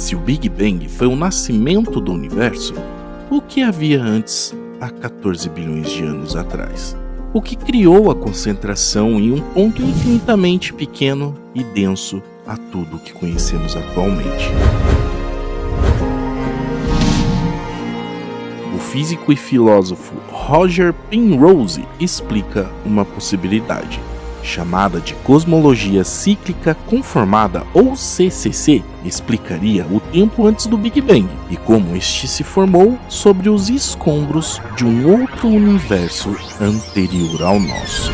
Se o Big Bang foi o nascimento do universo, o que havia antes há 14 bilhões de anos atrás? O que criou a concentração em um ponto infinitamente pequeno e denso a tudo o que conhecemos atualmente? O físico e filósofo Roger Penrose explica uma possibilidade, chamada de cosmologia cíclica conformada, ou CCC, explicaria o tempo antes do Big Bang e como este se formou sobre os escombros de um outro universo anterior ao nosso.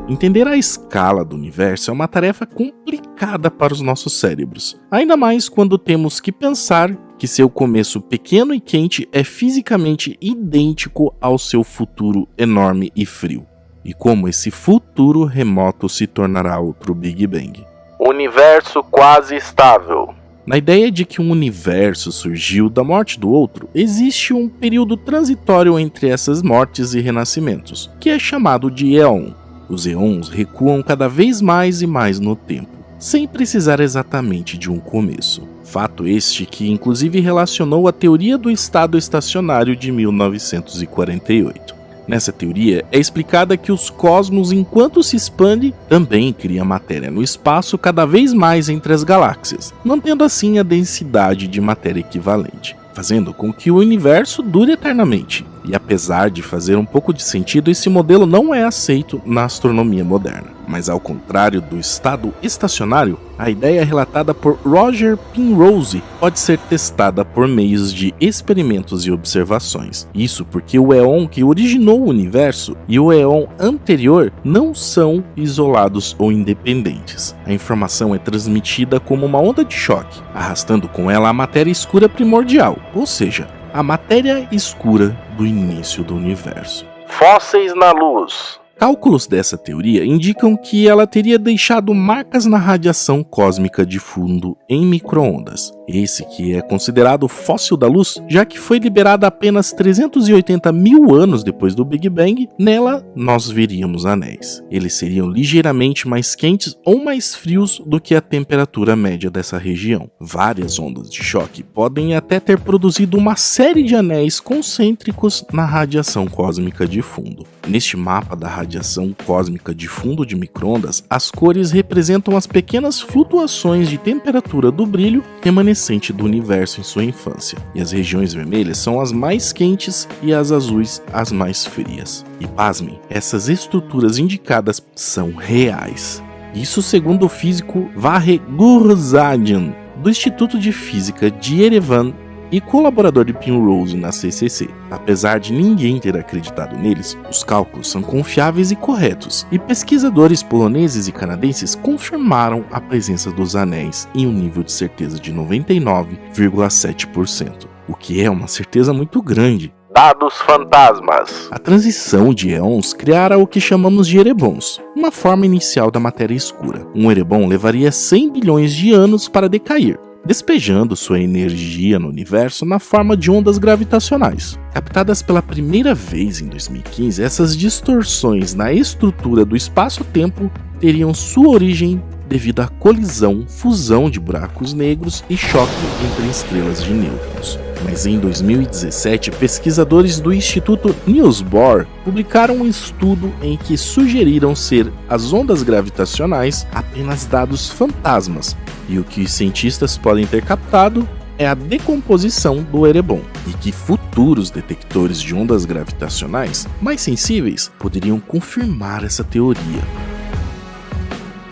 Entender a escala do universo é uma tarefa complicada para os nossos cérebros, ainda mais quando temos que pensar que seu começo pequeno e quente é fisicamente idêntico ao seu futuro enorme e frio, e como esse futuro remoto se tornará outro Big Bang. Universo quase estável. Na ideia de que um universo surgiu da morte do outro, existe um período transitório entre essas mortes e renascimentos, que é chamado de éon. Os éons recuam cada vez mais e mais no tempo, sem precisar exatamente de um começo. Fato este que inclusive relacionou a teoria do estado estacionário de 1948. Nessa teoria é explicada que os cosmos, enquanto se expande, também cria matéria no espaço cada vez mais entre as galáxias, mantendo assim a densidade de matéria equivalente, fazendo com que o universo dure eternamente. E apesar de fazer um pouco de sentido, esse modelo não é aceito na astronomia moderna. Mas ao contrário do estado estacionário, a ideia relatada por Roger Penrose pode ser testada por meios de experimentos e observações. Isso porque o éon que originou o universo e o éon anterior não são isolados ou independentes. A informação é transmitida como uma onda de choque, arrastando com ela a matéria escura primordial, ou seja, a matéria escura do início do universo. Fósseis na luz. Cálculos dessa teoria indicam que ela teria deixado marcas na radiação cósmica de fundo em micro-ondas. Esse que é considerado o fóssil da luz, já que foi liberada apenas 380 mil anos depois do Big Bang, nela nós veríamos anéis. Eles seriam ligeiramente mais quentes ou mais frios do que a temperatura média dessa região. Várias ondas de choque podem até ter produzido uma série de anéis concêntricos na radiação cósmica de fundo. Neste mapa da radiação cósmica de fundo de micro-ondas, as cores representam as pequenas flutuações de temperatura do brilho remanescente do universo em sua infância, e as regiões vermelhas são as mais quentes e as azuis as mais frias. E pasmem, essas estruturas indicadas são reais. Isso segundo o físico Vahre Gurzadyan, do Instituto de Física de Yerevan e colaborador de Penrose na CCC. Apesar de ninguém ter acreditado neles, os cálculos são confiáveis e corretos, e pesquisadores poloneses e canadenses confirmaram a presença dos anéis em um nível de certeza de 99,7%, o que é uma certeza muito grande. Dados fantasmas. A transição de éons criara o que chamamos de erebons, uma forma inicial da matéria escura. Um erebon levaria 100 bilhões de anos para decair, despejando sua energia no universo na forma de ondas gravitacionais. Captadas pela primeira vez em 2015, essas distorções na estrutura do espaço-tempo teriam sua origem devido à colisão, fusão de buracos negros e choque entre estrelas de nêutrons. Mas em 2017, pesquisadores do Instituto Niels Bohr publicaram um estudo em que sugeriram ser as ondas gravitacionais apenas dados fantasmas, e o que os cientistas podem ter captado é a decomposição do erebon, e que futuros detectores de ondas gravitacionais mais sensíveis poderiam confirmar essa teoria.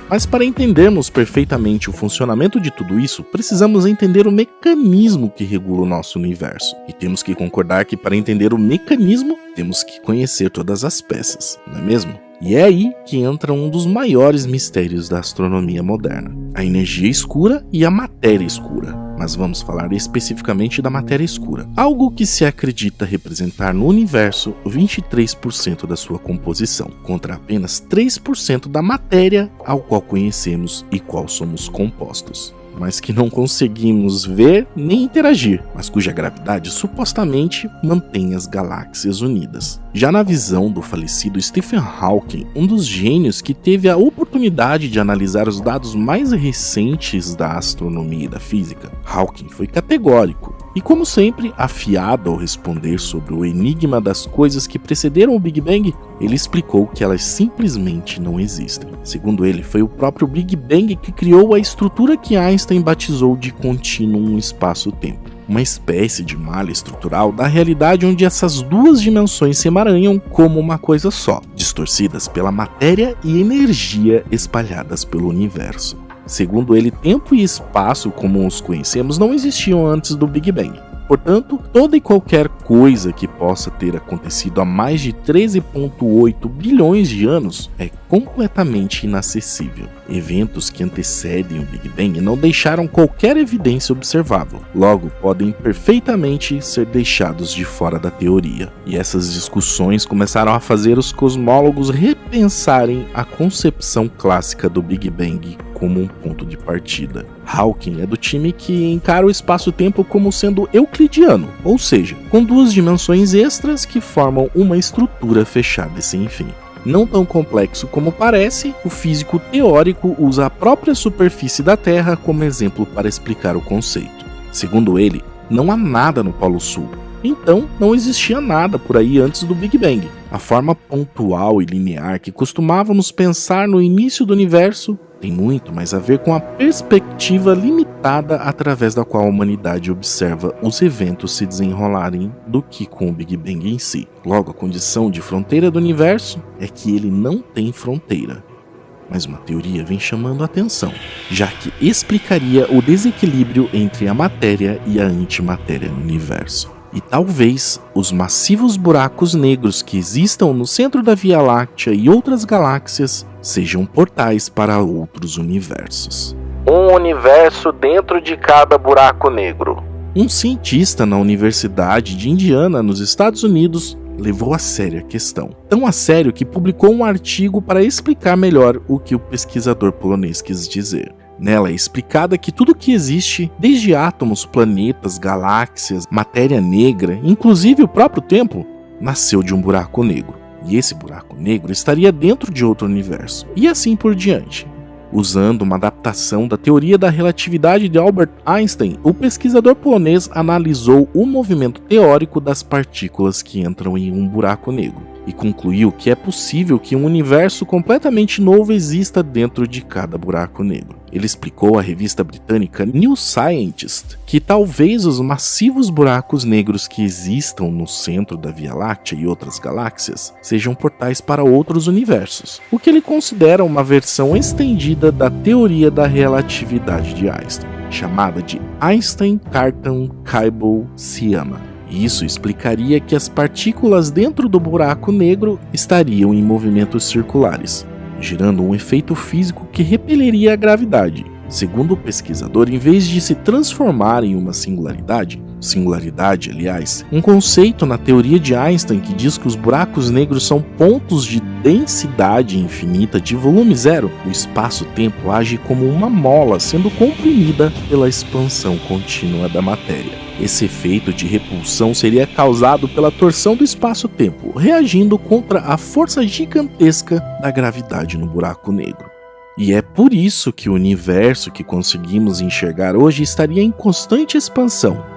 Mas para entendermos perfeitamente o funcionamento de tudo isso, precisamos entender o mecanismo que regula o nosso universo. E temos que concordar que para entender o mecanismo, temos que conhecer todas as peças, não é mesmo? E é aí que entra um dos maiores mistérios da astronomia moderna: a energia escura e a matéria escura. Mas vamos falar especificamente da matéria escura, algo que se acredita representar no universo 23% da sua composição, contra apenas 3% da matéria ao qual conhecemos e qual somos compostos, mas que não conseguimos ver nem interagir, mas cuja gravidade supostamente mantém as galáxias unidas. Já na visão do falecido Stephen Hawking, um dos gênios que teve a oportunidade de analisar os dados mais recentes da astronomia e da física, Hawking foi categórico e, como sempre, afiado ao responder sobre o enigma das coisas que precederam o Big Bang, ele explicou que elas simplesmente não existem. Segundo ele, foi o próprio Big Bang que criou a estrutura que Einstein batizou de contínuo espaço-tempo, uma espécie de malha estrutural da realidade onde essas duas dimensões se emaranham como uma coisa só, distorcidas pela matéria e energia espalhadas pelo universo. Segundo ele, tempo e espaço como os conhecemos não existiam antes do Big Bang. Portanto, toda e qualquer coisa que possa ter acontecido há mais de 13,8 bilhões de anos é completamente inacessível. Eventos que antecedem o Big Bang não deixaram qualquer evidência observável, logo podem perfeitamente ser deixados de fora da teoria. E essas discussões começaram a fazer os cosmólogos repensarem a concepção clássica do Big Bang como um ponto de partida. Hawking é do time que encara o espaço-tempo como sendo euclidiano, ou seja, com duas dimensões extras que formam uma estrutura fechada e sem fim. Não tão complexo como parece, o físico teórico usa a própria superfície da Terra como exemplo para explicar o conceito. Segundo ele, não há nada no Polo Sul. Então, não existia nada por aí antes do Big Bang. A forma pontual e linear que costumávamos pensar no início do universo tem muito mais a ver com a perspectiva limitada através da qual a humanidade observa os eventos se desenrolarem do que com o Big Bang em si. Logo, a condição de fronteira do universo é que ele não tem fronteira. Mas uma teoria vem chamando a atenção, já que explicaria o desequilíbrio entre a matéria e a antimatéria no universo. E talvez os massivos buracos negros que existam no centro da Via Láctea e outras galáxias sejam portais para outros universos. Um universo dentro de cada buraco negro. Um cientista na Universidade de Indiana, nos Estados Unidos, levou a sério a questão. Tão a sério que publicou um artigo para explicar melhor o que o pesquisador polonês quis dizer. Nela é explicada que tudo que existe, desde átomos, planetas, galáxias, matéria negra, inclusive o próprio tempo, nasceu de um buraco negro. E esse buraco negro estaria dentro de outro universo, e assim por diante. Usando uma adaptação da teoria da relatividade de Albert Einstein, o pesquisador polonês analisou o movimento teórico das partículas que entram em um buraco negro e concluiu que é possível que um universo completamente novo exista dentro de cada buraco negro. Ele explicou à revista britânica New Scientist que talvez os massivos buracos negros que existam no centro da Via Láctea e outras galáxias sejam portais para outros universos, o que ele considera uma versão estendida da teoria da relatividade de Einstein, chamada de Einstein-Cartan-Kibble-Siama. Isso explicaria que as partículas dentro do buraco negro estariam em movimentos circulares, gerando um efeito físico que repeliria a gravidade. Segundo o pesquisador, em vez de se transformar em uma singularidade, aliás, um conceito na teoria de Einstein que diz que os buracos negros são pontos de densidade infinita de volume zero, o espaço-tempo age como uma mola sendo comprimida pela expansão contínua da matéria. Esse efeito de repulsão seria causado pela torção do espaço-tempo, reagindo contra a força gigantesca da gravidade no buraco negro. E é por isso que o universo que conseguimos enxergar hoje estaria em constante expansão.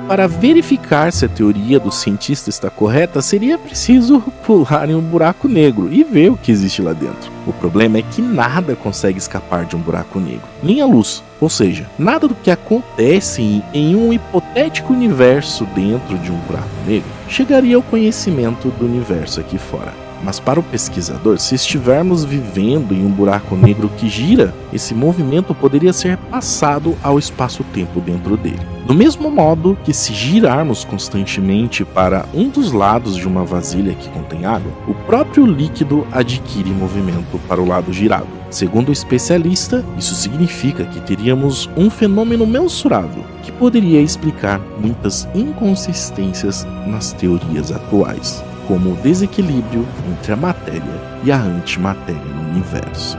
Para verificar se a teoria do cientista está correta, seria preciso pular em um buraco negro e ver o que existe lá dentro. O problema é que nada consegue escapar de um buraco negro, nem a luz. Ou seja, nada do que acontece em um hipotético universo dentro de um buraco negro chegaria ao conhecimento do universo aqui fora. Mas para o pesquisador, se estivermos vivendo em um buraco negro que gira, esse movimento poderia ser passado ao espaço-tempo dentro dele. Do mesmo modo que, se girarmos constantemente para um dos lados de uma vasilha que contém água, o próprio líquido adquire movimento para o lado girado. Segundo o especialista, isso significa que teríamos um fenômeno mensurável que poderia explicar muitas inconsistências nas teorias atuais, como o desequilíbrio entre a matéria e a antimatéria no universo.